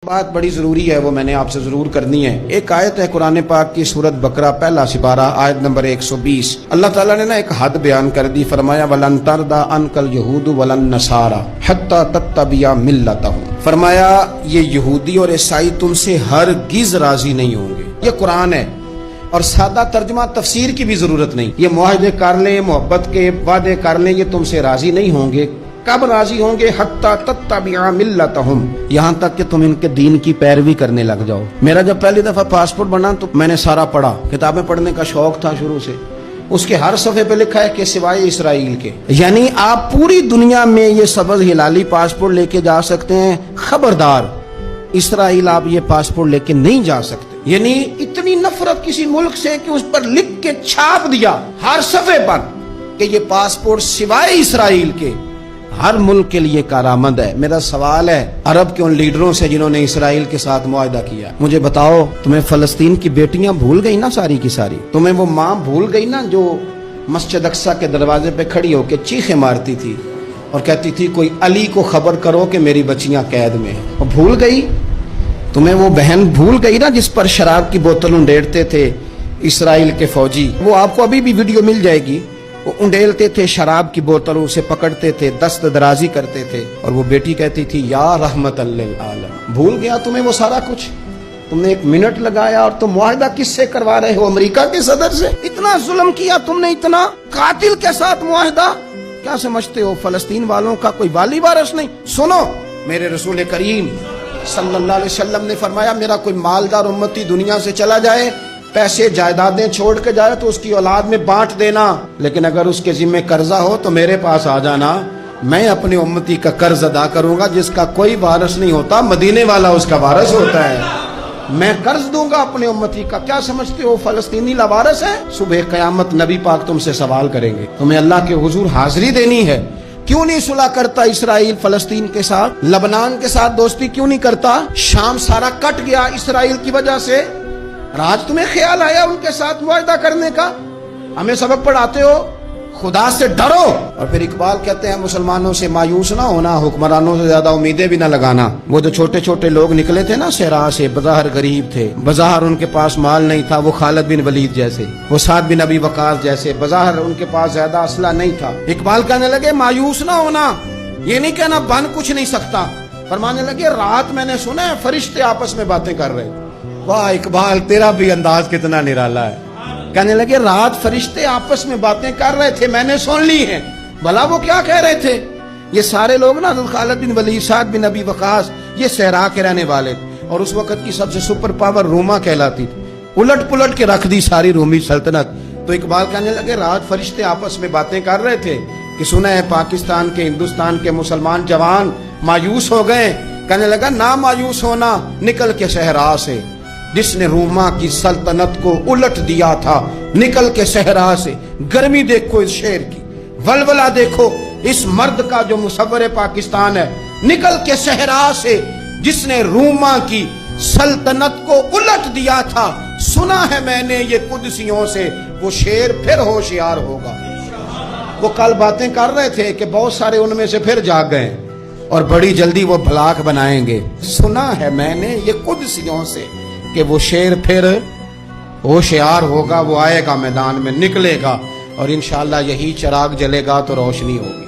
بات بڑی ضروری ہے، وہ میں نے آپ سے ضرور کرنی ہے۔ ایک آیت ہے قرآن پاک کی سورت بقرہ پہلا سپارہ آیت نمبر 120۔ اللہ تعالیٰ نے ایک حد بیان کر دی، فرمایا وَلَن تَرْضَىٰ عَنْكَ الْيَهُودُ وَلَا النَّصَارَىٰ حَتَّىٰ تَتَّبِعَ مِلَّتَهُمْ۔ فرمایا یہ یہودی اور عیسائی تم سے ہرگز راضی نہیں ہوں گے۔ یہ قرآن ہے اور سادہ ترجمہ تفسیر کی بھی ضرورت نہیں۔ یہ معاہدے کر لیں، محبت کے وعدے کر لیں، یہ تم سے راضی نہیں ہوں گے۔ کب راضی ہوں گے؟ حتی تتبع ملتہم، یہاں تک کہ تم ان کے دین کی پیروی کرنے لگ جاؤ۔ میرا جب پہلی دفعہ پاسپورٹ بنا تو میں نے سارا پڑھا، کتابیں پڑھنے کا شوق تھا شروع سے۔ اس کے ہر صفحے پہ لکھا ہے کہ سوائے اسرائیل کے، یعنی آپ پوری دنیا میں یہ سبز ہلالی پاسپورٹ لے کے جا سکتے ہیں، خبردار اسرائیل آپ یہ پاسپورٹ لے کے نہیں جا سکتے۔ یعنی اتنی نفرت کسی ملک سے کہ اس پر لکھ کے چھاپ دیا ہر صفحے پر کہ یہ پاسپورٹ سوائے اسرائیل کے ہر ملک کے لیے کارآمد ہے۔ میرا سوال ہے عرب کے ان لیڈروں سے جنہوں نے اسرائیل کے ساتھ معاہدہ کیا، مجھے بتاؤ تمہیں فلسطین کی بیٹیاں بھول گئی نا ساری کی ساری؟ تمہیں وہ ماں بھول گئی نا جو مسجد اقصی کے دروازے پہ کھڑی ہو کے چیخیں مارتی تھی اور کہتی تھی کوئی علی کو خبر کرو کہ میری بچیاں قید میں ہیں؟ وہ بھول گئی؟ تمہیں وہ بہن بھول گئی نا جس پر شراب کی بوتل انڈیلتے تھے اسرائیل کے فوجی؟ وہ آپ کو ابھی بھی ویڈیو مل جائے گی۔ وہ انڈیلتے تھے شراب کی بوتل، اسے پکڑتے تھے، دست درازی کرتے تھے، اور وہ بیٹی کہتی تھی یا رحمت للعالم۔ بھول گیا تمہیں وہ سارا کچھ؟ تم نے ایک منٹ لگایا اور تم معاہدہ کس سے کروا رہے ہو؟ امریکہ کے صدر سے؟ اتنا ظلم کیا تم نے، اتنا قاتل کے ساتھ معاہدہ؟ کیا سمجھتے ہو فلسطین والوں کا کوئی والی وارث نہیں؟ سنو، میرے رسول کریم صلی اللہ علیہ وسلم نے فرمایا میرا کوئی مالدار امتی دنیا سے چلا جائے، پیسے جائیدادیں چھوڑ کے جائے تو اس کی اولاد میں بانٹ دینا، لیکن اگر اس کے ذمہ قرضہ ہو تو میرے پاس آ جانا، میں اپنے امتی کا قرض ادا کروں گا۔ جس کا کوئی وارث نہیں ہوتا مدینے والا اس کا وارث ہوتا ہے، میں قرض دوں گا اپنے امتی کا۔ کیا سمجھتے ہو فلسطینی لاوارث ہے؟ صبح قیامت نبی پاک تم سے سوال کریں گے، تمہیں اللہ کے حضور حاضری دینی ہے۔ کیوں نہیں صلح کرتا اسرائیل فلسطین کے ساتھ؟ لبنان کے ساتھ دوستی کیوں نہیں کرتا؟ شام سارا کٹ گیا اسرائیل کی وجہ سے، آج تمہیں خیال آیا ان کے ساتھ معاہدہ کرنے کا؟ ہمیں سبق پڑھاتے ہو، خدا سے ڈرو۔ اور پھر اقبال کہتے ہیں مسلمانوں سے مایوس نہ ہونا، حکمرانوں سے زیادہ امیدیں بھی نہ لگانا۔ وہ جو چھوٹے چھوٹے لوگ نکلے تھے نا صحرا سے، بظاہر غریب تھے، بظاہر ان کے پاس مال نہیں تھا، وہ خالد بن ولید جیسے، وہ سعد بن ابی وقاص جیسے، بظاہر ان کے پاس زیادہ اسلحہ نہیں تھا۔ اقبال کہنے لگے مایوس نہ ہونا، یہ نہیں کہنا بن کچھ نہیں سکتا، فرمانے لگے رات میں نے سنا ہے فرشتے آپس میں باتیں کر رہے۔ واہ اقبال، تیرا بھی انداز کتنا نرالا ہے۔ کہنے لگے رات فرشتے آپس میں باتیں کر رہے تھے، میں نے سن لی ہیں۔ بھلا وہ کیا کہہ رہے تھے؟ یہ سارے لوگ نا خالد بن ولید، سعد بن ابی وقاص، یہ صحرا کے رہنے والے تھے، اور اس وقت کی سب سے سپر پاور روما کہلاتی تھی، الٹ پلٹ کے رکھ دی ساری رومی سلطنت۔ تو اقبال کہنے لگے رات فرشتے آپس میں باتیں کر رہے تھے کہ سنا ہے پاکستان کے، ہندوستان کے مسلمان جوان مایوس ہو گئے۔ کہنے لگا نہ مایوس ہونا، نکل کے صحرا سے، جس نے روما کی سلطنت کو الٹ دیا تھا، نکل کے صحرا سے۔ گرمی دیکھو اس شیر کی، ولولہ دیکھو اس مرد کا جو مصور پاکستان ہے، نکل کے صحرا سے جس نے روما کی سلطنت کو الٹ دیا تھا۔ سنا ہے میں نے یہ قدسیوں سے، وہ شیر پھر ہوشیار ہوگا۔ وہ کل باتیں کر رہے تھے کہ بہت سارے ان میں سے پھر جاگ گئے اور بڑی جلدی وہ بلاک بنائیں گے۔ سنا ہے میں نے یہ قدسیوں سے کہ وہ شیر پھر ہوشیار ہوگا، وہ آئے گا میدان میں، نکلے گا، اور انشاءاللہ یہی چراغ جلے گا تو روشنی ہوگی۔